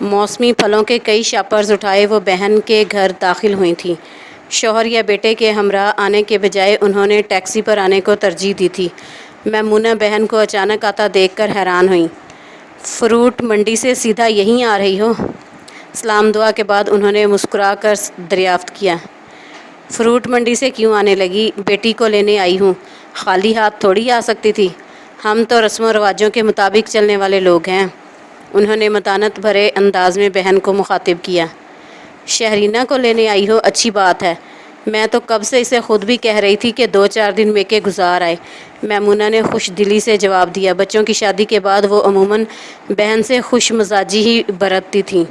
موسمی پھلوں کے کئی شاپرز اٹھائے وہ بہن کے گھر داخل ہوئی تھیں۔ شوہر یا بیٹے کے ہمراہ آنے کے بجائے انہوں نے ٹیکسی پر آنے کو ترجیح دی تھی۔ میمونہ بہن کو اچانک آتا دیکھ کر حیران ہوئیں۔ فروٹ منڈی سے سیدھا یہیں آ رہی ہو؟ سلام دعا کے بعد انہوں نے مسکرا کر دریافت کیا۔ فروٹ منڈی سے کیوں آنے لگی؟ بیٹی کو لینے آئی ہوں، خالی ہاتھ تھوڑی آ سکتی تھی۔ ہم تو رسم و رواجوں کے مطابق چلنے والے لوگ ہیں۔ انہوں نے متانت بھرے انداز میں بہن کو مخاطب کیا۔ شہرینہ کو لینے آئی ہو، اچھی بات ہے۔ میں تو کب سے اسے خود بھی کہہ رہی تھی کہ 2-4 دن میکے گزار آئے۔ میمونہ نے خوش دلی سے جواب دیا۔ بچوں کی شادی کے بعد وہ عموماً بہن سے خوش مزاجی ہی برتتی تھیں۔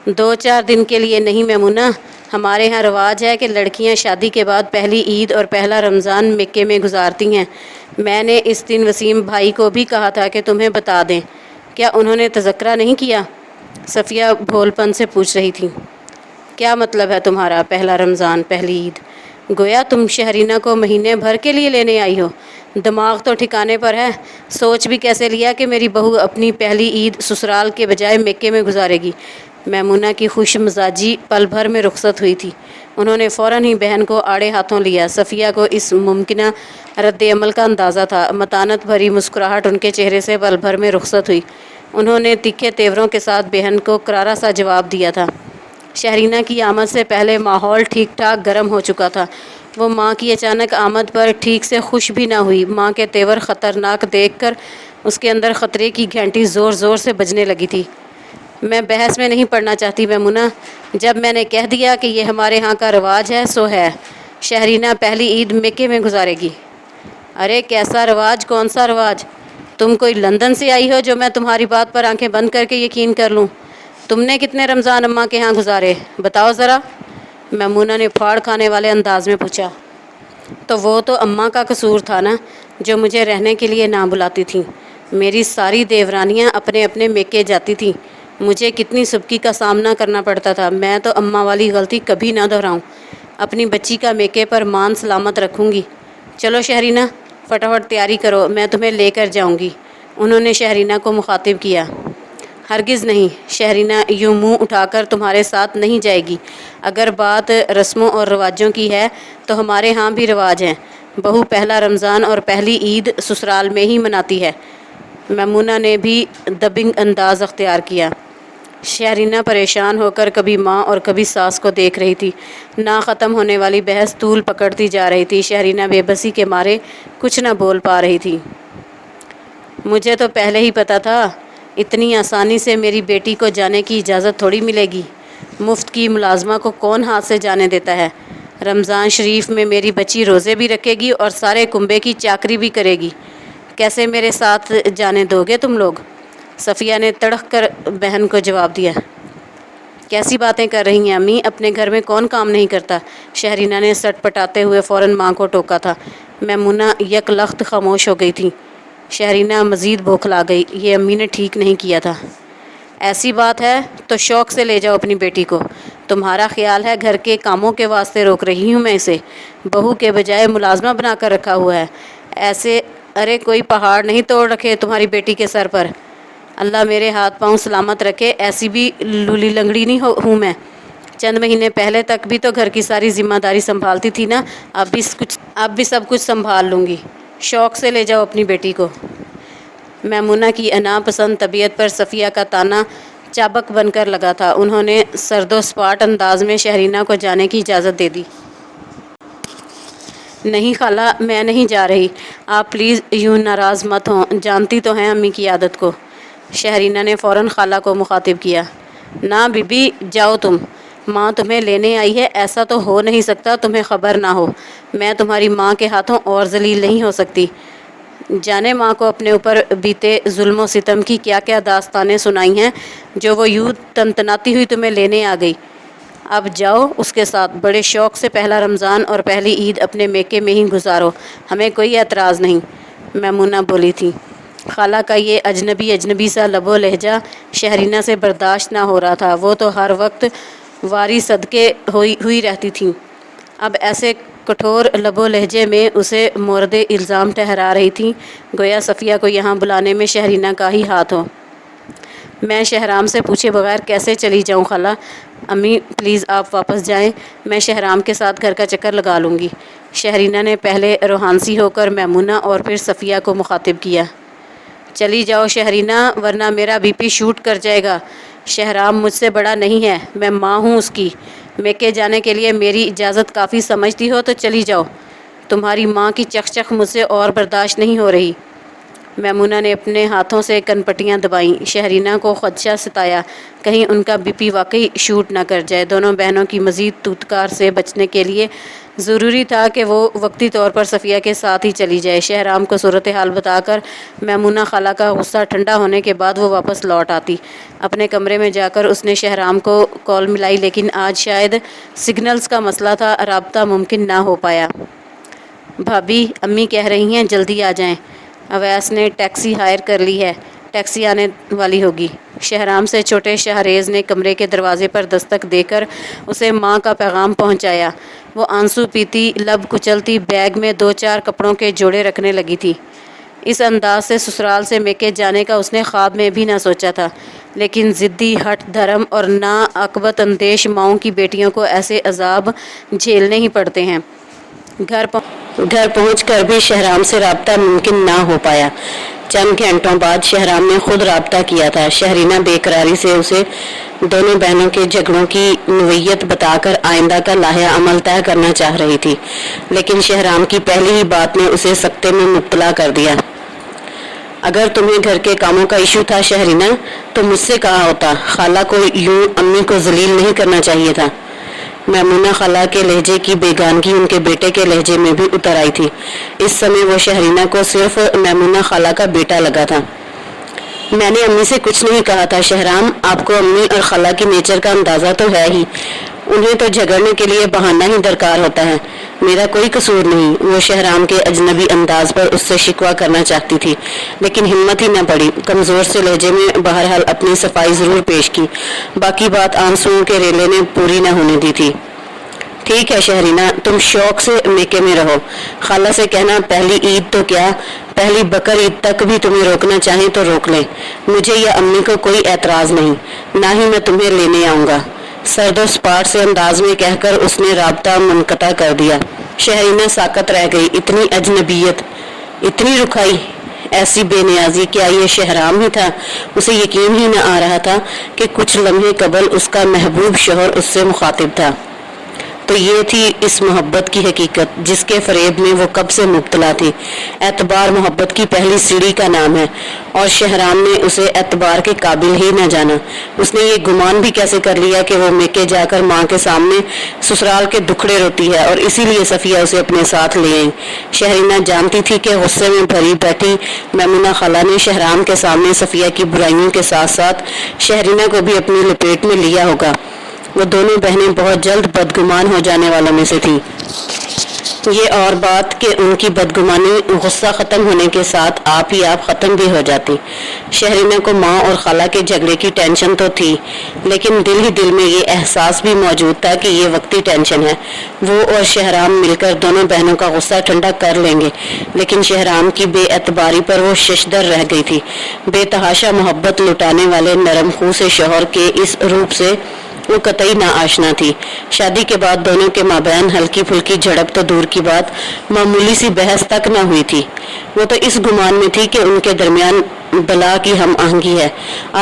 2-4 دن کے لیے نہیں میمونہ، ہمارے ہاں رواج ہے کہ لڑکیاں شادی کے بعد پہلی عید اور پہلا رمضان مکے میں گزارتی ہیں۔ میں نے اس دن وسیم بھائی کو بھی کہا تھا کہ تمہیں بتا دیں، کیا انہوں نے تذکرہ نہیں کیا؟ صفیہ بھول پن سے پوچھ رہی تھی۔ کیا مطلب ہے تمہارا پہلا رمضان پہلی عید؟ گویا تم شہرینہ کو مہینے بھر کے لیے لینے آئی ہو۔ دماغ تو ٹھکانے پر ہے؟ سوچ بھی کیسے لیا کہ میری بہو اپنی پہلی عید سسرال کے بجائے مکے میں گزارے گی؟ میمونہ کی خوش مزاجی پل بھر میں رخصت ہوئی تھی۔ انہوں نے فوراً ہی بہن کو آڑے ہاتھوں لیا۔ صفیہ کو اس ممکنہ رد عمل کا اندازہ تھا۔ متانت بھری مسکراہٹ ان کے چہرے سے پل بھر میں رخصت ہوئی۔ انہوں نے تیکھے تیوروں کے ساتھ بہن کو کرارا سا جواب دیا تھا۔ شہرینہ کی آمد سے پہلے ماحول ٹھیک ٹھاک گرم ہو چکا تھا۔ وہ ماں کی اچانک آمد پر ٹھیک سے خوش بھی نہ ہوئی۔ ماں کے تیور خطرناک دیکھ کر اس کے اندر خطرے کی گھنٹی زور زور سے بجنے لگی تھی۔ میں بحث میں نہیں پڑنا چاہتی میمونہ، جب میں نے کہہ دیا کہ یہ ہمارے ہاں کا رواج ہے سو ہے۔ شہرینہ پہلی عید مکے میں گزارے گی۔ ارے کیسا رواج؟ کون سا رواج؟ تم کوئی لندن سے آئی ہو جو میں تمہاری بات پر آنکھیں بند کر کے یقین کر لوں؟ تم نے کتنے رمضان اماں کے ہاں گزارے بتاؤ ذرا؟ میمونہ نے پھاڑ کھانے والے انداز میں پوچھا۔ تو وہ تو اماں کا قصور تھا نا، جو مجھے رہنے کے لیے نہ بلاتی تھیں۔ میری ساری دیورانیاں اپنے اپنے میکے جاتی تھیں۔ مجھے کتنی سبکی کا سامنا کرنا پڑتا تھا۔ میں تو اماں والی غلطی کبھی نہ دہراؤں۔ اپنی بچی کا میکے پر مان سلامت رکھوں گی۔ چلو شہرینہ، فٹافٹ تیاری کرو، میں تمہیں لے کر جاؤں گی۔ انہوں نے شہرینہ کو مخاطب کیا۔ ہرگز نہیں، شہرینہ یوں منہ اٹھا کر تمہارے ساتھ نہیں جائے گی۔ اگر بات رسموں اور رواجوں کی ہے تو ہمارے ہاں بھی رواج ہیں۔ بہو پہلا رمضان اور پہلی عید سسرال میں ہی مناتی ہے۔ میمونہ نے بھی دبنگ انداز اختیار کیا۔ شہرینہ پریشان ہو کر کبھی ماں اور کبھی ساس کو دیکھ رہی تھی۔ نہ ختم ہونے والی بحث طول پکڑتی جا رہی تھی۔ شہرینہ بے بسی کے مارے کچھ نہ بول پا رہی تھی۔ مجھے تو پہلے ہی پتہ تھا، اتنی آسانی سے میری بیٹی کو جانے کی اجازت تھوڑی ملے گی۔ مفت کی ملازمہ کو کون ہاتھ سے جانے دیتا ہے؟ رمضان شریف میں میری بچی روزے بھی رکھے گی اور سارے کنبے کی چاکری بھی کرے گی۔ کیسے میرے ساتھ جانے دو گے تم لوگ؟ صفیہ نے تڑک کر بہن کو جواب دیا۔ کیسی باتیں کر رہی ہیں امی؟ اپنے گھر میں کون کام نہیں کرتا؟ شہرینہ نے سٹ پٹاتے ہوئے فوراً ماں کو ٹوکا تھا۔ میمونہ یک لخت خاموش ہو گئی تھی۔ شہرینہ مزید بوکھلا گئی۔ یہ امی نے ٹھیک نہیں کیا تھا۔ ایسی بات ہے تو شوق سے لے جاؤ اپنی بیٹی کو۔ تمہارا خیال ہے گھر کے کاموں کے واسطے روک رہی ہوں میں اسے؟ بہو کے بجائے ملازمہ بنا کر رکھا ہوا ہے۔ ایسے ارے کوئی پہاڑ نہیں توڑ رکھے تمہاری بیٹی کے سر پر۔ اللہ میرے ہاتھ پاؤں سلامت رکھے، ایسی بھی لولی لنگڑی نہیں ہوں میں۔ چند مہینے پہلے تک بھی تو گھر کی ساری ذمہ داری سنبھالتی تھی نا، اب بھی سب کچھ سنبھال لوں گی۔ شوق سے لے جاؤ اپنی بیٹی کو۔ میمونہ کی انا پسند طبیعت پر صفیہ کا طعنہ چابک بن کر لگا تھا۔ انہوں نے سرد و سپاٹ انداز میں شہرینہ کو جانے کی اجازت دے دی۔ نہیں خالہ، میں نہیں جا رہی۔ آپ پلیز یوں ناراض مت ہوں، جانتی تو ہیں امی کی عادت کو۔ شہرینہ نے فوراً خالہ کو مخاطب کیا۔ نہ بی بی، جاؤ تم۔ ماں تمہیں لینے آئی ہے، ایسا تو ہو نہیں سکتا تمہیں خبر نہ ہو۔ میں تمہاری ماں کے ہاتھوں اور ذلیل نہیں ہو سکتی۔ جانے ماں کو اپنے اوپر بیتے ظلم و ستم کی کیا کیا داستانیں سنائی ہیں جو وہ یوں تنتناتی ہوئی تمہیں لینے آ گئی۔ اب جاؤ اس کے ساتھ، بڑے شوق سے پہلا رمضان اور پہلی عید اپنے میکے میں ہی گزارو، ہمیں کوئی اعتراض نہیں۔ میمونہ بولی تھی۔ خالہ کا یہ اجنبی سا لب و لہجہ شہرینہ سے برداشت نہ ہو رہا تھا۔ وہ تو ہر وقت واری صدقے ہوئی رہتی تھیں، اب ایسے کٹھور لب و لہجے میں اسے مورد الزام ٹھہرا رہی تھیں، گویا صفیہ کو یہاں بلانے میں شہرینہ کا ہی ہاتھ ہو۔ میں شہرام سے پوچھے بغیر کیسے چلی جاؤں خالہ؟ امی پلیز آپ واپس جائیں، میں شہرام کے ساتھ گھر کا چکر لگا لوں گی۔ شہرینہ نے پہلے روحانسی ہو کر میمونہ اور پھر صفیہ کو مخاطب کیا۔ چلی جاؤ شہرینہ، ورنہ میرا بی پی شوٹ کر جائے گا۔ شہرام مجھ سے بڑا نہیں ہے، میں ماں ہوں اس کی۔ میکے جانے کے لیے میری اجازت کافی سمجھتی ہو تو چلی جاؤ، تمہاری ماں کی چخ چخ مجھ سے اور برداشت نہیں ہو رہی۔ میمونہ نے اپنے ہاتھوں سے کن پٹیاں دبائیں۔ شہرینہ کو خدشہ ستایا کہیں ان کا بی پی واقعی شوٹ نہ کر جائے۔ دونوں بہنوں کی مزید توتکار سے بچنے کے لیے ضروری تھا کہ وہ وقتی طور پر صفیہ کے ساتھ ہی چلی جائے۔ شہرام کو صورتحال بتا کر میمونہ خالہ کا غصہ ٹھنڈا ہونے کے بعد وہ واپس لوٹ آتی۔ اپنے کمرے میں جا کر اس نے شہرام کو کال ملائی، لیکن آج شاید سگنلز کا مسئلہ تھا، رابطہ ممکن نہ ہو پایا۔ بھابی، امی کہہ رہی ہیں جلدی آ جائیں، اویس نے ٹیکسی ہائر کر لی ہے، ٹیکسی آنے والی ہوگی۔ شہرام سے چھوٹے شاہریز نے کمرے کے دروازے پر دستک دے کر اسے ماں کا پیغام پہنچایا۔ وہ آنسو پیتی، لب کچلتی بیگ میں 2-4 کپڑوں کے جوڑے رکھنے لگی تھی۔ اس انداز سے سسرال سے میکے جانے کا اس نے خواب میں بھی نہ سوچا تھا، لیکن ضدی ہٹ دھرم اور ناعاقبت اندیش ماؤں کی بیٹیوں کو ایسے عذاب جھیلنے ہی پڑتے ہیں۔ گھر پہنچ کر بھی شہرام سے رابطہ ممکن نہ ہو پایا۔ چند گھنٹوں بعد شہرام نے خود رابطہ کیا تھا۔ شہرینہ بے قراری سے اسے دونوں بہنوں کے جھگڑوں کی نوعیت بتا کر آئندہ کا لائحہ عمل طے کرنا چاہ رہی تھی، لیکن شہرام کی پہلی ہی بات نے اسے سکتے میں مبتلا کر دیا۔ اگر تمہیں گھر کے کاموں کا ایشو تھا شہرینہ تو مجھ سے کہا ہوتا، خالہ کو یوں امی کو ذلیل نہیں کرنا چاہیے تھا۔ میمونہ خالہ کے لہجے کی بیگانگی ان کے بیٹے کے لہجے میں بھی اتر آئی تھی۔ اس سمے وہ شہرینہ کو صرف میمونہ خالہ کا بیٹا لگا تھا۔ میں نے امی سے کچھ نہیں کہا تھا شہرام، آپ کو امی اور خالہ کی نیچر کا اندازہ تو ہے ہی، انہیں تو جھگڑنے کے لیے بہانہ ہی درکار ہوتا ہے، میرا کوئی قصور نہیں۔ وہ شہرام کے اجنبی انداز پر اس سے شکوہ کرنا چاہتی تھی، لیکن ہمت ہی نہ پڑی۔ کمزور سے لہجے میں بہرحال اپنی صفائی ضرور پیش کی، باقی بات آنسوؤں کے ریلے نے پوری نہ ہونے دی تھی۔ ٹھیک ہے شہرینہ، تم شوق سے میکے میں رہو، خالہ سے کہنا پہلی عید تو کیا، پہلی بقر عید تک بھی تمہیں روکنا چاہیں تو روک لیں، مجھے یا امی کو کوئی اعتراض نہیں، نہ ہی میں تمہیں لینے آؤں گا۔ سرد و سپاٹ سے انداز میں کہہ کر اس نے رابطہ منقطع کر دیا۔ شہرینہ ساکت رہ گئی۔ اتنی اجنبیت، اتنی رکھائی، ایسی بے نیازی، کیا یہ شہرام ہی تھا؟ اسے یقین ہی نہ آ رہا تھا کہ کچھ لمحے قبل اس کا محبوب شوہر اس سے مخاطب تھا۔ تو یہ تھی اس محبت کی حقیقت جس کے فریب میں وہ کب سے مبتلا تھی۔ اعتبار محبت کی پہلی سیڑھی کا نام ہے، اور شہرام نے اسے اعتبار کے قابل ہی نہ جانا۔ اس نے یہ گمان بھی کیسے کر لیا کہ وہ میکے جا کر ماں کے سامنے سسرال کے دکھڑے روتی ہے، اور اسی لیے صفیہ اسے اپنے ساتھ لے آئی۔ شہرینہ جانتی تھی کہ غصے میں بھری بیٹھی میمونہ خالہ نے شہرام کے سامنے صفیہ کی برائیوں کے ساتھ ساتھ شہرینہ کو بھی اپنی لپیٹ میں لیا ہوگا۔ وہ دونوں بہنیں بہت جلد بدگمان ہو جانے والوں میں سے تھیں۔ یہ اور بات کہ ان کی بدگمانی غصہ ختم ہونے کے ساتھ آپ ہی آپ ختم بھی ہو جاتی۔ شہرینہ کو ماں اور خالہ کے جھگڑے کی ٹینشن تو تھی، لیکن دل ہی دل میں یہ احساس بھی موجود تھا کہ یہ وقتی ٹینشن ہے، وہ اور شہرام مل کر دونوں بہنوں کا غصہ ٹھنڈا کر لیں گے۔ لیکن شہرام کی بے اعتباری پر وہ ششدر رہ گئی تھی۔ بے تحاشا محبت لٹانے والے نرم خو سے شوہر کے اس روپ سے وہ قطعی نا آشنا تھی۔ شادی کے بعد دونوں کے مابین ہلکی پھلکی جھڑپ تو دور کی بات، معمولی سی بحث تک نہ ہوئی تھی۔ وہ تو اس گمان میں تھی کہ ان کے درمیان بلا کی ہم آہنگی ہے۔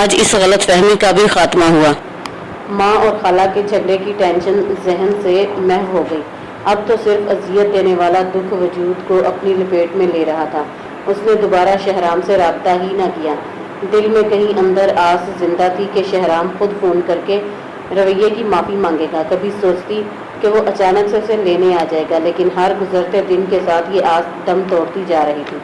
آج اس غلط فہمی کا بھی خاتمہ ہوا۔ ماں اور خالہ کے جھگڑے کی ٹینشن ذہن سے محو ہو گئی۔ اب تو صرف اذیت دینے والا دکھ وجود کو اپنی لپیٹ میں لے رہا تھا۔ اس نے دوبارہ شہرام سے رابطہ ہی نہ کیا۔ دل میں کہیں اندر آس زندہ تھی کہ شہرام خود فون کر کے رویے کی معافی مانگے گا۔ کبھی سوچتی کہ وہ اچانک سے اسے لینے آ جائے گا، لیکن ہر گزرتے دن کے ساتھ یہ آس دم توڑتی جا رہی تھی۔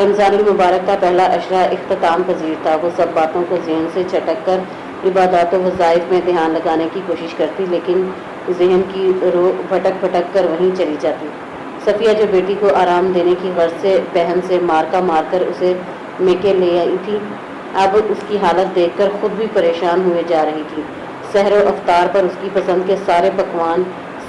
رمضان المبارک کا پہلا عشرہ اختتام پذیر تھا۔ وہ سب باتوں کو ذہن سے جھٹک کر عبادات و وظائف میں دھیان لگانے کی کوشش کرتی، لیکن ذہن کی روح بھٹک بھٹک کر وہیں چلی جاتی۔ صفیہ جو بیٹی کو آرام دینے کی غرض سے بہن سے مارکا مار کر اسے میکے لے آئی تھی، اب اس کی حالت دیکھ کر خود بھی پریشان ہوئے جا رہی تھی۔ سحر و افطار پر اس کی پسند کے سارے پکوان،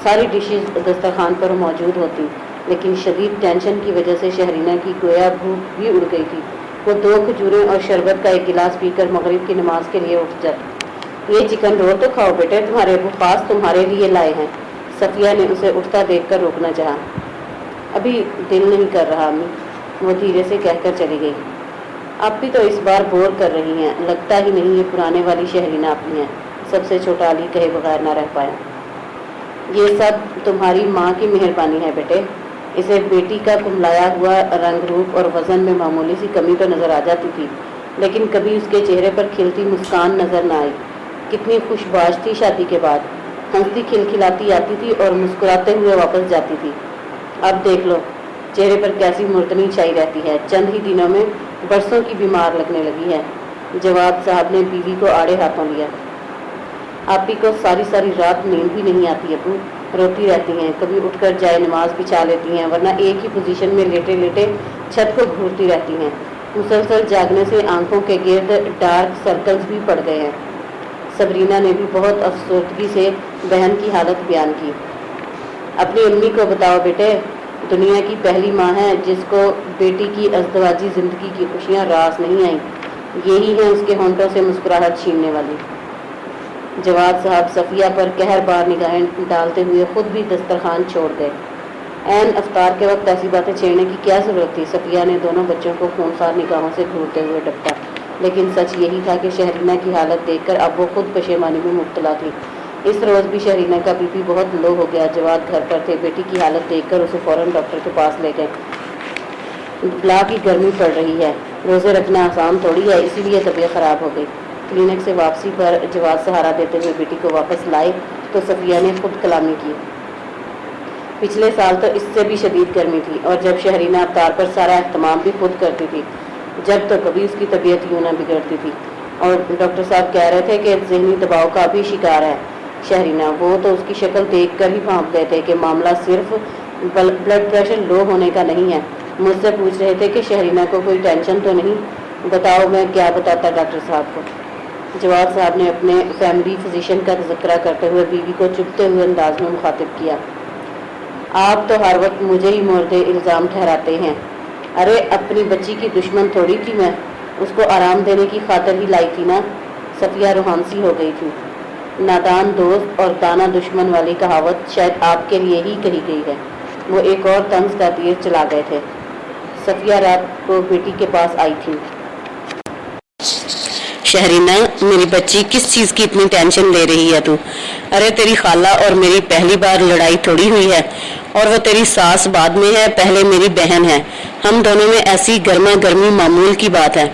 ساری ڈشز دسترخوان پر موجود ہوتی، لیکن شدید ٹینشن کی وجہ سے شہرینہ کی گویا بھوک بھی اڑ گئی تھی۔ वो 2 खजूरें और शरबत का एक गिलास पीकर मगरिब की नमाज के लिए उठ जाती। ये चिकन रोल तो खाओ बेटे, तुम्हारे अबू खास तुम्हारे लिए लाए हैं। सफ़िया ने उसे उठता देखकर रोकना चाहा। अभी दिल नहीं कर रहा अम्मी, वो धीरे से कहकर चली गई। आप भी तो इस बार बोर कर रही हैं, लगता ही नहीं ये पुराने वाली शहरीना अपनी है। सबसे छोटा अली कहे बगैर ना रह पाया। ये सब तुम्हारी माँ की मेहरबानी है बेटे। इसे बेटी का कुमलाया हुआ रंग रूप और वज़न में मामूली सी कमी तो नज़र आ जाती थी, लेकिन कभी उसके चेहरे पर खिलती मुस्कान नज़र ना आई। कितनी खुशबाश थी शादी के बाद, हंसती खिलखिलाती आती थी और मुस्कुराते हुए वापस जाती थी। अब देख लो चेहरे पर कैसी मुर्तनी छाई रहती है, चंद ही दिनों में बरसों की बीमार लगने लगी है। जवाब साहब ने बीवी को आड़े हाथों लिया। आप ही को सारी सारी रात नींद भी नहीं आती अबू, रोती रहती हैं, कभी उठकर जाए नमाज बिछा लेती हैं, वरना एक ही पोजीशन में लेटे लेटे छत को घूरती रहती हैं। मुसलसल जागने से आंखों के गिर्द डार्क सर्कल्स भी पड़ गए हैं। सबरीना ने भी बहुत अफसोसगी से बहन की हालत बयान की। अपनी अम्मी को बताओ बेटे, दुनिया की पहली माँ है जिसको बेटी की अज़दवाजी ज़िंदगी की खुशियाँ रास नहीं आई। यही है उसके होंठों से मुस्कुराहट छीनने वाली। जवाद साहब सफ़िया पर कहर बार निगाहें डालते हुए खुद भी दस्तरखान छोड़ गए। ऐन अफ्तार के वक्त ऐसी बातें छेड़ने की क्या ज़रूरत थी। सफ़िया ने दोनों बच्चों को खूंखार निगाहों से घूरते हुए डपटा, लेकिन सच यही था कि शहरीना की हालत देखकर अब वो खुद पशेमानी में मुब्तला थी। इस रोज़ भी शहरीना का बीपी बहुत लो हो गया। जवाद घर पर थे, बेटी की हालत देखकर उसे फ़ौरन डॉक्टर के पास ले गए। ब्ला की गर्मी पड़ रही है, रोज़े रखना आसान थोड़ी है, इसीलिए तबीयत ख़राब हो गई। क्लिनिक से वापसी पर जवाद सहारा देते हुए बेटी को वापस लाए तो सफ़िया ने खुद कलामी की। पिछले साल तो इससे भी शदीद गर्मी थी, और जब शहरीना अफ्तार पर सारा अहतमाम भी खुद करती थी, जब तो कभी उसकी तबीयत यूँ ना बिगड़ती थी। और डॉक्टर साहब कह रहे थे कि ज़हनी दबाव का भी शिकार है शहरीना। वो तो उसकी शक्ल देख कर ही भांप गए थे कि मामला सिर्फ ब्लड प्रेशर लो होने का नहीं है। मुझसे पूछ रहे थे कि शहरीना को कोई टेंशन तो नहीं। बताओ मैं क्या बताता डॉक्टर साहब को। जवाद साहब ने अपने फैमिली फिजिशियन का तज़किरा करते हुए बीवी को चुभते हुए अंदाज में मुखातिब किया। आप तो हर वक्त मुझे ही मोर्दे इल्ज़ाम ठहराते हैं। अरे अपनी बच्ची की दुश्मन थोड़ी थी मैं, उसको आराम देने की खातिर ही लाई थी ना। सफ़िया रूहानसी हो गई थी। नादान दोस्त और दाना दुश्मन वाली कहावत शायद आपके लिए ही कही गई है। वो एक और तंज का तीर चला गए थे। सफ़िया रात को बेटी के पास आई थी। शहरीना, मेरी बच्ची किस चीज़ की इतनी टेंशन ले रही है तू? अरे तेरी खाला और मेरी पहली बार लड़ाई थोड़ी हुई है, और वो तेरी सास बाद में है, पहले मेरी बहन है। हम दोनों में ऐसी गर्मा गर्मी मामूल की बात है।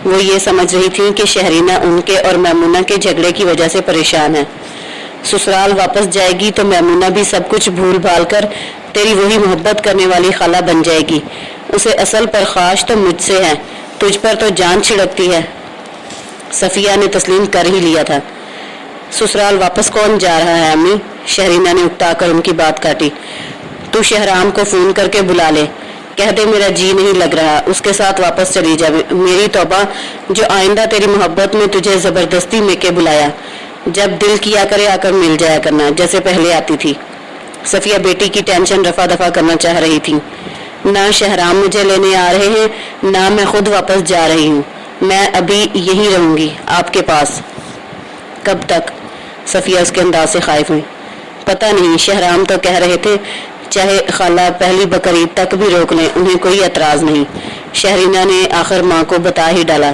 वो ये समझ रही थी कि शहरीना उनके और मैमूना के झगड़े की वजह से परेशान है। ससुराल वापस जाएगी तो मैमूना भी सब कुछ भूल भाल कर तेरी वही मोहब्बत करने वाली खाला बन जाएगी। उसे असल परखाश तो मुझसे है, तुझ पर तो जान छिड़कती है। सफ़िया ने तस्लीम कर ही लिया था। ससुराल वापस कौन जा रहा है अम्मी? शहरीना ने उकताकर उनकी बात काटी। तू शहराम को फ़ोन करके बुला ले, कह दे मेरा जी नहीं लग रहा, उसके साथ वापस चली जा। मेरी तौबा, जो आइंदा तेरी मोहब्बत में तुझे ज़बरदस्ती में के बुलाया। जब दिल किया करे आकर मिल जाया करना, जैसे पहले आती थी। सफ़िया बेटी की टेंशन रफा दफा करना चाह रही थी। ना शहराम मुझे लेने आ रहे हैं, ना मैं खुद वापस जा रही हूँ। मैं अभी यहीं रहूँगी आपके पास। कब तक? सफ़िया उसके अंदाज से खाइफ हुई। पता नहीं, शहराम तो कह रहे थे चाहे खाला पहली बकरीद तक भी रोक लें, उन्हें कोई एतराज़ नहीं। शहरीना ने आखिर माँ को बता ही डाला।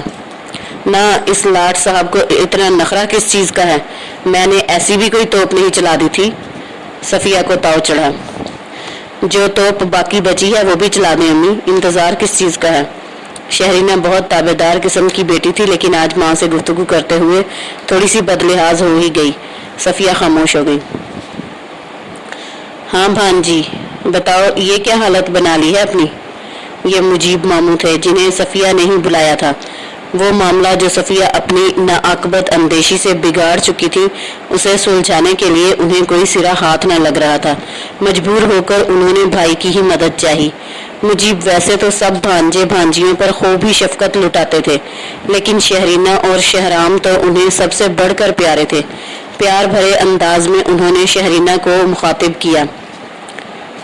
ना, इस लाट साहब को इतना नखरा किस चीज़ का है? मैंने ऐसी भी कोई तोप नहीं चला दी थी। सफ़िया को ताव चढ़ा। जो तोप बाकी बची है वो भी चला दें अम्मी, इंतज़ार किस चीज़ का है? शहरीना बहुत ताबेदार किस्म की बेटी थी, लेकिन आज माँ से गुफ्तगू करते हुए थोड़ी सी बदलिहाज हो ही गई। सफ़िया खामोश हो गई। हाँ भांजी, बताओ ये क्या हालत बना ली है अपनी? ये मुजीब मामू थे जिन्हें सफ़िया ने ही बुलाया था। वो मामला जो सफ़िया अपनी नाअकबत अंदेशी से बिगाड़ चुकी थी, उसे सुलझाने के लिए उन्हें कोई सिरा हाथ न लग रहा था। मजबूर होकर उन्होंने भाई की ही मदद चाही। मुजीब वैसे तो सब भांजे भांजियों पर खूब ही शफकत लुटाते थे, लेकिन शहरीना और शहराम तो उन्हें सबसे बढ़कर प्यारे थे। प्यार भरे अंदाज में उन्होंने शहरीना को मुखातिब किया।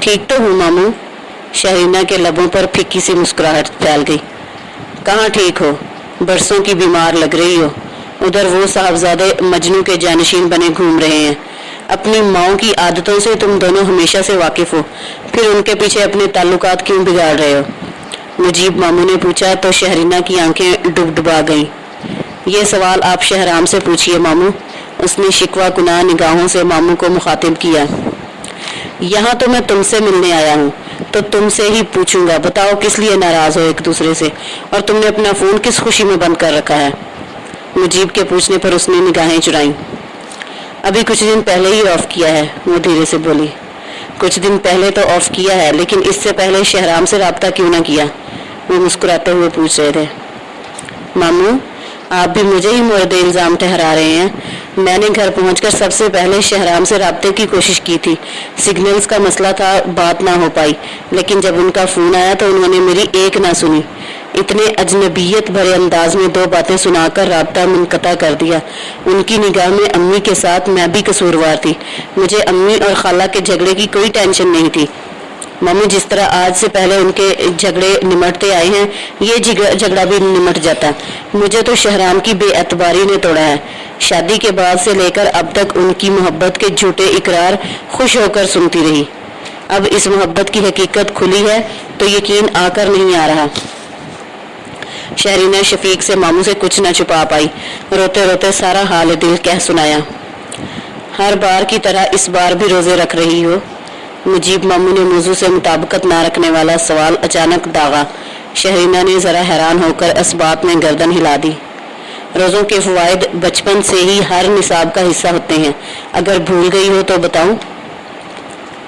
ठीक तो हूँ मामू? शहरीना के लबों पर फीकी सी मुस्कुराहट फैल गई। कहाँ ठीक हो, बरसों की बीमार लग रही हो। उधर वो साहबजादे मजनू के जानशीन बने घूम रहे हैं। अपनी माओ की आदतों से तुम दोनों हमेशा से वाकिफ हो, फिर उनके पीछे अपने ताल्लुकात क्यों बिगाड़ रहे हो? मुजीब मामू ने पूछा तो शहरीना की आंखें डुबडुबा गईं। ये सवाल आप शहराम से पूछिए मामू। उसने शिकवा कुनाह निगाहों से मामू को मुखातिब किया। यहाँ तो मैं तुमसे मिलने आया हूँ, तो तुमसे ही पूछूंगा, बताओ किस लिए नाराज हो एक दूसरे से, और तुमने अपना फोन किस खुशी में बंद कर रखा है? मुजीब के पूछने पर उसने निगाहें चुराईं। अभी कुछ दिन पहले ही ऑफ किया है, वो धीरे से बोली। कुछ दिन पहले तो ऑफ किया है, लेकिन इससे पहले शहराम से राब्ता क्यों ना किया? वो मुस्कुराते हुए पूछ रहे थे। मामू, आप भी मुझे ही मोर्द इल्ज़ाम ठहरा रहे हैं। मैंने घर पहुंचकर सबसे पहले शहराम से राब्ते की कोशिश की थी। सिग्नल्स का मसला था, बात ना हो पाई, लेकिन जब उनका फ़ोन आया तो उन्होंने मेरी एक ना सुनी। इतने अजनबियत भरे अंदाज में 2 बातें सुनाकर राब्ता मुनक़ता कर दिया। उनकी निगाह में अम्मी के साथ मैं भी कसूरवार थी। मुझे अम्मी और खाला के झगड़े की कोई टेंशन नहीं थी। मम्मी जिस तरह आज से पहले उनके झगड़े निमटते आए हैं, ये झगड़ा भी निमट जाता। मुझे तो शहराम की बेअतबारी ने तोड़ा है। शादी के बाद से लेकर अब तक उनकी मोहब्बत के झूठे इकरार खुश होकर सुनती रही। अब इस मोहब्बत की हकीकत खुली है तो यकीन आकर नहीं आ रहा। शहरीना शफीक से मामू से कुछ न छुपा पाई। रोते रोते सारा हाल दिल कह सुनाया। हर बार की तरह इस बार भी रोजे रख रही हो? मुजीब मामू ने मौजू से मुताबिकत ना रखने वाला सवाल अचानक दागा। शहरीना ने जरा हैरान होकर इस बात में गर्दन हिला दी। रोज़ों के फ़वाइद बचपन से ही हर निसाब का हिस्सा होते हैं, अगर भूल गई हो तो बताऊं?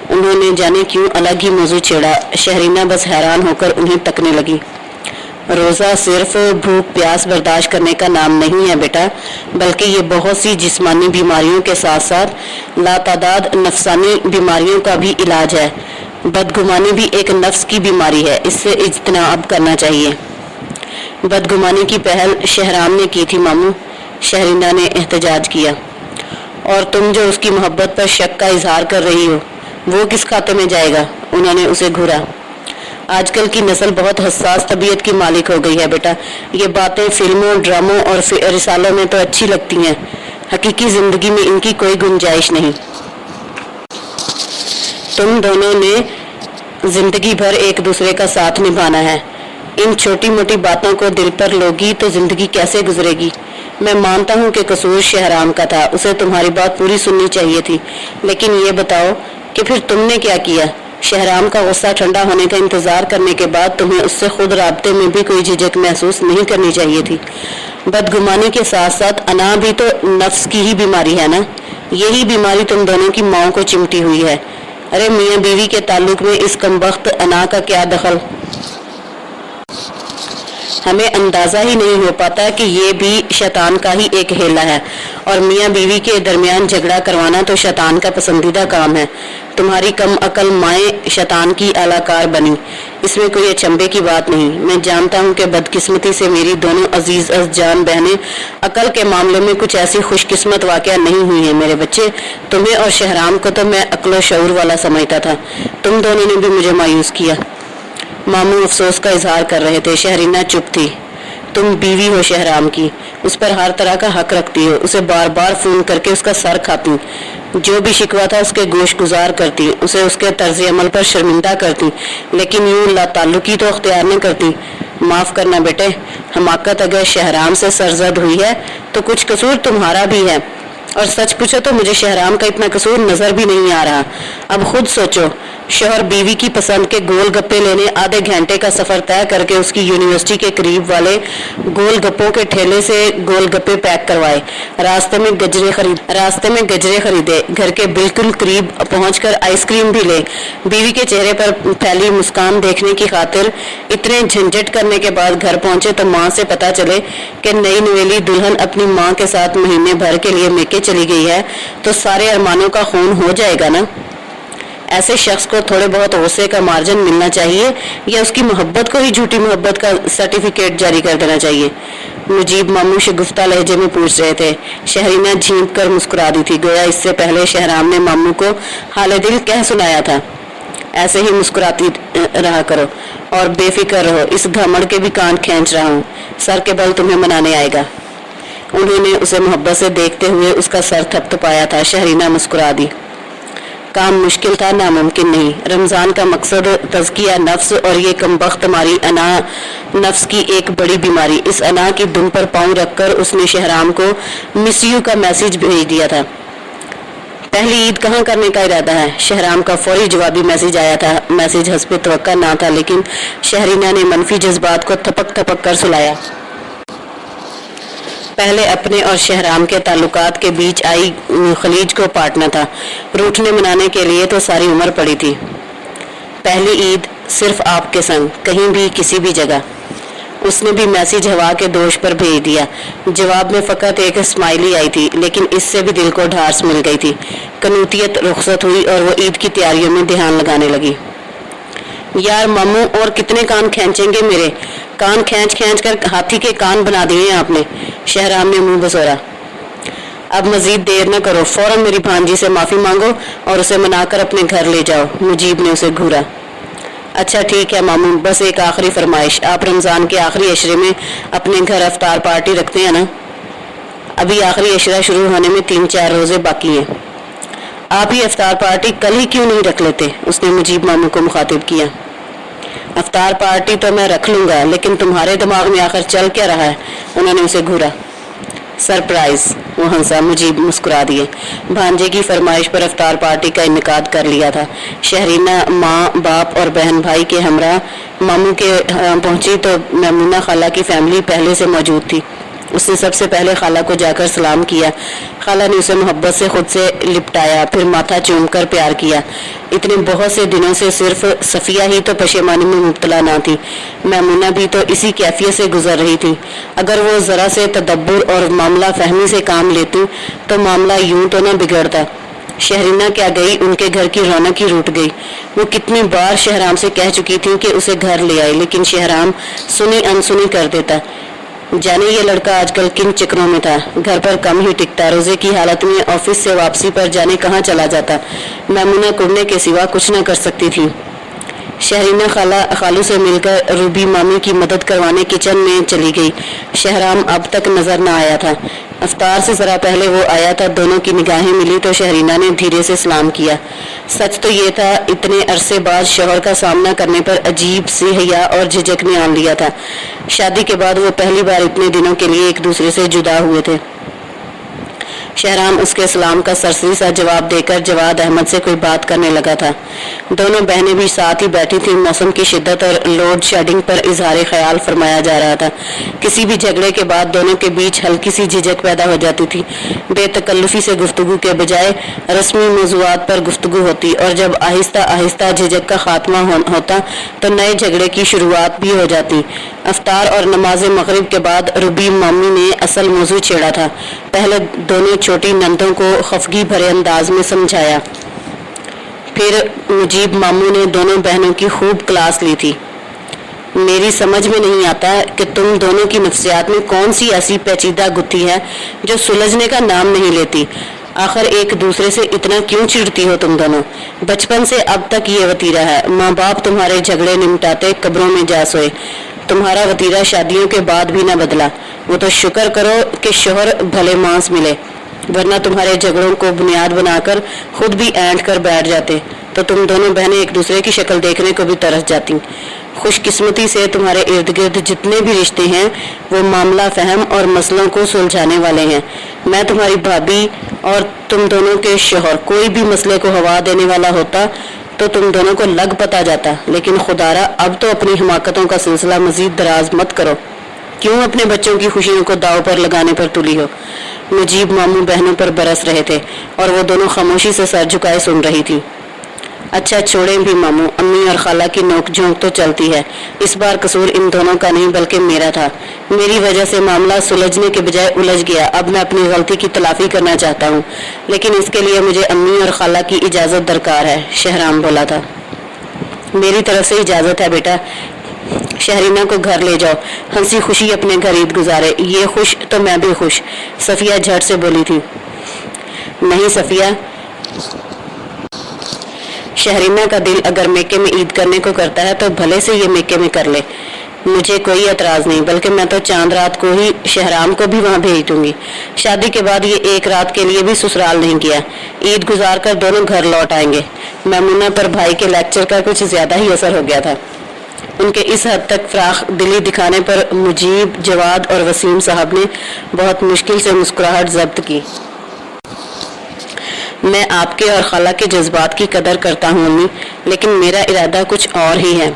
उन्होंने जाने क्यों अलग ही मौजू छेड़ा। शहरीना बस हैरान होकर उन्हें तकने लगी। रोज़ा सिर्फ भूख प्यास बर्दाश्त करने का नाम नहीं है बेटा, बल्कि ये बहुत सी जिस्मानी बीमारियों के साथ साथ लातादाद नफसानी बीमारियों का भी इलाज है। बदगुमानी भी एक नफ्स की बीमारी है, इससे इज्तनाब करना चाहिए। बदगुमानी की पहल शहराम ने की थी मामू, शहरीना ने एहतजाज किया। और तुम जो उसकी मोहब्बत पर शक का इजहार कर रही हो, वो किस खाते में जाएगा? उन्होंने उसे घूरा। आजकल की नस्ल बहुत हसास तबीयत की मालिक हो गई है बेटा। ये बातें फिल्मों, ड्रामों और रिसालों में तो अच्छी लगती हैं, हकीकी जिंदगी में इनकी कोई गुंजाइश नहीं। तुम दोनों ने जिंदगी भर एक दूसरे का साथ निभाना है। इन छोटी मोटी बातों को दिल पर लोगी तो जिंदगी कैसे गुजरेगी? मैं मानता हूँ कि कसूर शहराम का था, उसे तुम्हारी बात पूरी सुननी चाहिए थी, लेकिन ये बताओ कि फिर तुमने क्या किया? शहराम का गुस्सा ठंडा होने का इंतजार करने के बाद तुम्हें उससे खुद राब्ते में भी कोई झिझक महसूस नहीं करनी चाहिए थी। बदगुमानी के साथ साथ अना भी तो नफ्स की ही बीमारी है ना। यही बीमारी तुम दोनों की माओ को चिमटी हुई है। अरे मियाँ बीवी के ताल्लुक में इस कमबख्त अना का क्या दखल? हमें अंदाजा ही नहीं हो पाता कि ये भी शैतान का ही एक हेला है, और मियाँ बीवी के दरमियान झगड़ा करवाना तो शैतान का पसंदीदा काम है। तुम्हारी कम अकल माएँ शैतान की आलाकार बनी, इसमें कोई अचंभे की बात नहीं। मैं जानता हूँ कि बदकिस्मती से मेरी दोनों अजीज जान बहनें अकल के मामले में कुछ ऐसी खुशकिस्मत वाक़या नहीं हुई है मेरे बच्चे। तुम्हें और शहराम को तो मैं अक्ल शऊर वाला समझता था, तुम दोनों ने भी मुझे मायूस किया। मामू अफसोस का इजहार कर रहे थे। शहरीना चुप थी। तुम बीवी हो शहराम की, उस पर हर तरह का हक रखती हो, उसे बार बार फोन करके उसका सर खाती, जो भी शिकवा था उसके गोश गुजार करती, उसे उसके तर्ज अमल पर शर्मिंदा करती, लेकिन यूं लाताल्लुकी तो अख्तियार नहीं करती। माफ करना बेटे, हमाकत अगर शहराम से सरजद हुई है तो कुछ कसूर तुम्हारा भी है, और सच पूछो तो मुझे शहराम का इतना कसूर नजर भी नहीं आ रहा। अब खुद सोचो, शोहर बीवी की पसंद के गोल गप्पे लेने आधे घंटे का सफर तय करके उसकी यूनिवर्सिटी के करीब वाले गोल गप्पों के ठेले से गोल गप्पे पैक करवाए, रास्ते में गजरे खरीदे, घर के बिल्कुल करीब पहुंचकर आइसक्रीम भी ले, बीवी के चेहरे पर फैली मुस्कान देखने की खातिर इतने झंझट करने के बाद घर पहुंचे तो माँ से पता चले कि नई नवेली दुल्हन अपनी माँ के साथ महीने भर के लिए मेके चली गई है, तो सारे अरमानों का खून हो जाएगा ना। ऐसे शख्स को थोड़े बहुत गुस्से का मार्जिन मिलना चाहिए, या उसकी मोहब्बत को ही झूठी मोहब्बत का सर्टिफिकेट जारी कर देना चाहिए। मुजीब मामू शगुफ्ता लहजे में पूछ रहे थे। शहरीना झींक कर मुस्कुरा दी थी, गोया इससे पहले शहराम ने मामू को हाल दिल कह सुनाया था। ऐसे ही मुस्कुराती रहा करो, और बेफिक्र रहो, इस घमंड के भी कान खींच रहा हूँ, सर के बल तुम्हें मनाने आएगा। उन्होंने उसे मोहब्बत से देखते हुए उसका सर थपथपाया था। शहरीना मुस्कुरा दी। काम मुश्किल था, नामुमकिन नहीं। रमज़ान का मकसद तज़किया नफ्स और ये कमबख्त हमारी अना नफ्स की एक बड़ी बीमारी। इस अना की दुम पर पाँव रखकर उसने शहराम को मिस यू का मैसेज भेज दिया था। पहली ईद कहाँ करने का इरादा है? शहराम का फौरी जवाबी मैसेज आया था। मैसेज हस्बे तवक्का ना था, लेकिन शहरीना ने मनफी जज्बात को थपक थपक कर सुलाया। पहले अपने और शहराम के ताल्लुकात के बीच आई खलीज को पाटना था। रूठने मनाने के लिए तो सारी उम्र पड़ी थी। पहली ईद सिर्फ आपके संग, कहीं भी किसी भी जगह। उसने भी मैसेज हवा के दोष पर भेज दिया। जवाब में फ़कत एक स्माइली आई थी, लेकिन इससे भी दिल को ढास मिल गई थी। कनूतियत रुखसत हुई और वो ईद की तैयारियों में ध्यान लगाने लगी। यार मामू, और कितने कान खींचेंगे मेरे? कान खींच खींच कर हाथी के कान बना दिए आपने। शहराम ने मुंह बसोरा। अब मजीद देर न करो, फौरन मेरी भांजी से माफ़ी मांगो और उसे मनाकर अपने घर ले जाओ। मुजीब ने उसे घूरा। अच्छा ठीक है मामू, बस एक आखिरी फरमाइश, आप रमज़ान के आखिरी अशरे में अपने घर अफ्तार पार्टी रखते हैं ना? अभी आखिरी अशरा शुरू होने में 3-4 रोज़े बाकी हैं। आप ही अफ्तार पार्टी कल ही क्यों नहीं रख लेते? उसने मुजीब मामू को मुखातिब किया। अफ्तार पार्टी तो मैं रख लूँगा, लेकिन तुम्हारे दिमाग में आखिर चल क्या रहा है? उन्होंने उसे घूरा। सरप्राइज, वो हंसा। मुजीब मुस्कुरा दिए। भांजे की फरमाइश पर अफ्तार पार्टी का इनेकाद कर लिया था। शहरीना माँ बाप और बहन भाई के हमरा मामू के पहुंची तो मैमूना खाला की फैमिली पहले से मौजूद थी। उसने सबसे पहले खाला को जाकर सलाम किया। खाला ने उसे मोहब्बत से खुद से लिपटाया, फिर माथा चूमकर प्यार किया। इतने बहुत से दिनों से सिर्फ सफ़िया ही तो पशेमानी में मुब्तला ना थी, मैमूना भी तो इसी कैफियत से गुजर रही थी। अगर वो ज़रा से तदब्बुर और मामला फहमी से काम लेती तो मामला यूं तो न बिगड़ता। शहरीना क्या गई, उनके घर की रौनक ही रूठ गई। वो कितनी बार शहराम से कह चुकी थी कि उसे घर ले आए, लेकिन शहराम सुनी अनसुनी कर देता। जाने ये लड़का आजकल किन चक्रों में था। घर पर कम ही टिकता, रोजे की हालत में ऑफिस से वापसी पर जाने कहाँ चला जाता। मैमूना कुड़ने के सिवा कुछ न कर सकती थी। शहरीना खालू से मिलकर रूबी मामी की मदद करवाने किचन में चली गई। शहराम अब तक नजर न आया था। अफ्तार से जरा पहले वो आया था। दोनों की निगाहें मिली तो शहरीना ने धीरे से सलाम किया। सच तो ये था, इतने अरसे बाद शौहर का सामना करने पर अजीब सी हया और झिझक ने आन लिया था। शादी के बाद वो पहली बार इतने दिनों के लिए एक दूसरे से जुदा हुए थे। शहराम उसके सलाम का सरसरी सा जवाब देकर जवाद अहमद से कोई बात करने लगा था। दोनों बहनें भी साथ ही बैठी थी। मौसम की शिद्दत और लोड शेडिंग पर इजहार ख्याल फरमाया जा रहा था। किसी भी झगड़े के बाद दोनों के बीच हल्की सी झिझक पैदा हो जाती थी। बेतकल्लुफी से गुफ्तगू के बजाय रस्मी मौज़ूआत पर गुफ्तगू होती और जब आहिस्ता आहिस्ता झिझक का खात्मा होता तो नए झगड़े की शुरुआत भी हो जाती। अफ्तार और नमाज मगरिब के बाद रूबी मामी ने असल मौजू छेड़ा था। पहले दोनों छोटी नंदों को खफगी भरे अंदाज में समझाया, फिर मुजीब मामू ने दोनों बहनों की खूब क्लास ली थी। मेरी समझ में नहीं आता कि तुम दोनों की नफ्सियात में कौन सी ऐसी पेचीदा गुत्थी है जो सुलझने का नाम नहीं लेती। आखिर एक दूसरे से इतना क्यों चिढ़ती हो तुम दोनों? बचपन से अब तक ये वतीरा है। माँ बाप तुम्हारे झगड़े निमटाते कब्रों में जा सोए, तुम्हारा वतीरा शादियों के बाद भी न बदला। वो तो शुक्र करो कि शोहर भले मांस मिले, वरना तुम्हारे झगड़ों को बुनियाद बनाकर खुद भी ऐंठ कर बैठ जाते तो तुम दोनों बहनें एक दूसरे की शक्ल देखने को भी तरस जाती। खुशकिस्मती से तुम्हारे इर्द गिर्द जितने भी रिश्ते हैं वो मामला फहम और मसलों को सुलझाने वाले हैं। मैं तुम्हारी भाभी और तुम दोनों के शोहर कोई भी मसले को हवा देने वाला होता तो तुम दोनों को लग पता जाता, लेकिन खुदारा अब तो अपनी हिमाकतों का सिलसिला मजीद दराज मत करो। क्यों अपने बच्चों की खुशियों को दाव पर लगाने पर तुली हो? मुजीब मामू बहनों पर बरस रहे थे और वो दोनों खामोशी से सर झुकाए सुन रही थी। अच्छा छोड़ें भी मामू, अम्मी और खाला की नोक झोंक तो चलती है। इस बार कसूर इन दोनों का नहीं बल्कि मेरा था। मेरी वजह से मामला सुलझने के बजाय उलझ गया। अब मैं अपनी गलती की तलाफी करना चाहता हूँ, लेकिन इसके लिए मुझे अम्मी और खाला की इजाज़त दरकार है। शहराम बोला था। मेरी तरफ से इजाज़त है बेटा, शहरीना को घर ले जाओ, हंसी खुशी अपने घर ईद गुजारे। ये खुश तो मैं भी खुश, सफिया झट से बोली थी। नहीं सफिया, शहरीना का दिल अगर मेके में ईद करने को करता है तो भले से ये मेके में कर ले, मुझे कोई एतराज़ नहीं, बल्कि मैं तो चांद रात को ही शहराम को भी वहाँ भेज दूंगी। शादी के बाद ये एक रात के लिए भी ससुराल नहीं किया, ईद गुजार कर दोनों घर लौट आएंगे। मैमुना पर भाई के लेक्चर का कुछ ज़्यादा ही असर हो गया था। उनके इस हद तक फराख दिली दिखाने पर मुजीब, जवाद और वसीम साहब ने बहुत मुश्किल से मुस्कुराहट जब्त की। मैं आपके और खाला के जज्बात की कदर करता हूँ अम्मी, लेकिन मेरा इरादा कुछ और ही है।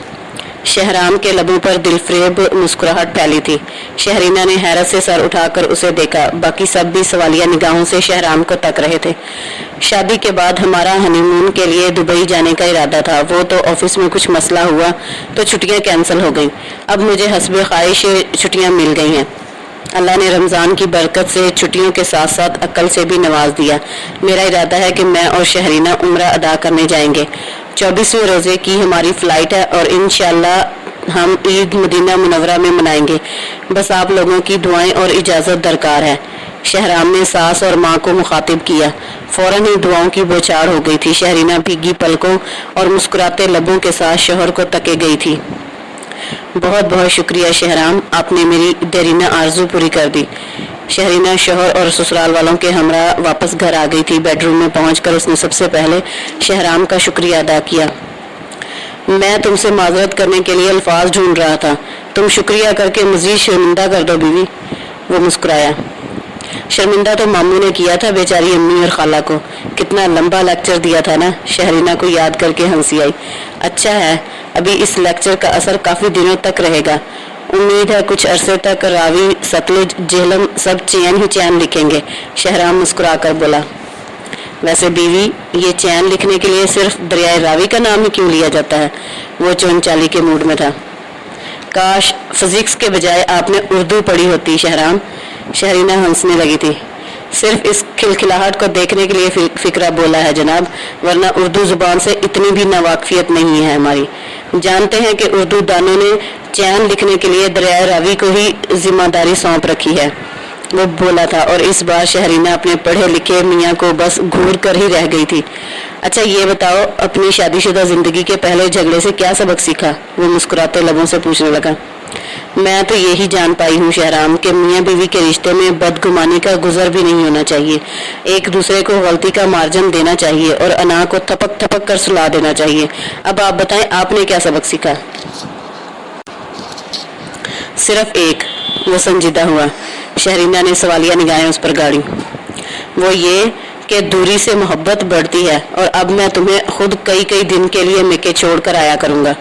शहराम के लबों पर दिलफरेब मुस्कुराहट फैली थी। शहरीना ने हैरत से सर उठाकर उसे देखा। बाकी सब भी सवालिया निगाहों से शहराम को तक रहे थे। शादी के बाद हमारा हनीमून के लिए दुबई जाने का इरादा था, वो तो ऑफिस में कुछ मसला हुआ तो छुट्टियां कैंसिल हो गई। अब मुझे हस्बे ख्वाहिश छुट्टियां मिल गई हैं। अल्लाह ने रमज़ान की बरकत से छुट्टियों के साथ साथ अक्ल से भी नवाज दिया। मेरा इरादा है कि मैं और शहरीना उम्रा अदा करने जाएंगे। 24वें रोज़े की हमारी फ़्लाइट है और इंशाअल्लाह हम ईद मदीना मुनव्वरा में मनाएंगे। बस आप लोगों की दुआएं और इजाज़त दरकार है। शहराम ने सास और माँ को मुखातिब किया। फ़ौरन ही दुआओं की बौछार हो गई थी। शहरीना भीगी पलकों और मुस्कुराते लबों के साथ शौहर को तके गई थी। बहुत बहुत शुक्रिया शहराम, आपने मेरी देरीना आरजू पूरी कर दी। शहरीना शौहर और ससुराल वालों के हमरा वापस घर आ गई थी। बेडरूम में पहुंचकर उसने सबसे पहले शहराम का शुक्रिया अदा किया। मैं तुमसे माजरत करने के लिए अल्फाज ढूंढ रहा था, तुम शुक्रिया करके मजीद शर्मिंदा कर दो बीवी। वो मुस्कुराया। शर्मिंदा तो मामू ने किया था बेचारी अम्मी और खाला को। कितना लंबा लेक्चर दिया था ना। शहरीना को याद करके हंसी आई। अच्छा है, अभी इस लेक्चर का असर काफी दिनों तक रहेगा। उम्मीद है कुछ अरसे तक रावी, सतलुज, झेलम सब चैन ही चैन लिखेंगे। शहराम मुस्कुरा कर बोला। वैसे बीवी, ये चैन लिखने के लिए सिर्फ दरियाए रावी का नाम ही क्यों लिया जाता है? वो चोनचाली के मूड में था। काश फिजिक्स के बजाय आपने उर्दू पढ़ी होती शहराम। शहरीना हंसने लगी थी। सिर्फ इस खिलखिलाहट को देखने के लिए फिक्रा बोला है जनाब, वरना उर्दू जुबान से इतनी भी नावाकफियत नहीं है हमारी। जानते हैं कि उर्दू दानों ने चैन लिखने के लिए दरियाए रावी को ही जिम्मेदारी सौंप रखी है। वो बोला था और इस बार शहरीना अपने पढ़े लिखे मियाँ को बस घूर कर ही रह गई थी। अच्छा ये बताओ, अपनी शादीशुदा जिंदगी के पहले झगड़े से क्या सबक सीखा? वो मुस्कुराते लबों से पूछने लगा। मैं तो यही जान पाई हूँ शहराम कि मियाँ बीवी के रिश्ते में बदगुमानी का गुजर भी नहीं होना चाहिए। एक दूसरे को गलती का मार्जन देना चाहिए और अना को थपक थपक कर सुला देना चाहिए। अब आप बताएं, आपने क्या सबक सीखा? सिर्फ एक। वो संजीदा हुआ। शहरीना ने सवालिया निगाहें उस पर गाड़ी। वो ये कि दूरी से मोहब्बत बढ़ती है और अब मैं तुम्हें खुद कई कई दिन के लिए मेके छोड़ कर आया करूँगा।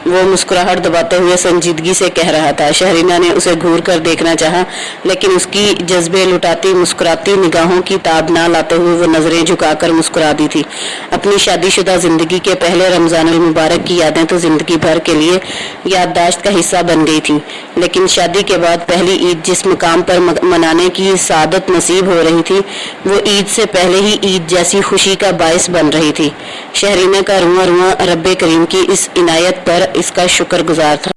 वो मुस्कुराहट दबाते हुए संजीदगी से कह रहा था। शहरीना ने उसे घूर कर देखना चाहा, लेकिन उसकी जज्बे लुटाती मुस्कुराती निगाहों की ताब ना लाते हुए वो नजरें झुकाकर मुस्कुरा दी थी। अपनी शादीशुदा जिंदगी के पहले रमजानुल मुबारक की यादें तो जिंदगी भर के लिए याददाश्त का हिस्सा बन गई थी, लेकिन शादी के बाद पहली ईद जिस मुकाम पर मनाने की सादत नसीब हो रही थी, वो ईद से पहले ही ईद जैसी खुशी का बायस बन रही थी। शहरीना का रुआं रुआं रब्बे करीम की इस इनायत पर इसका शुक्रगुजार था।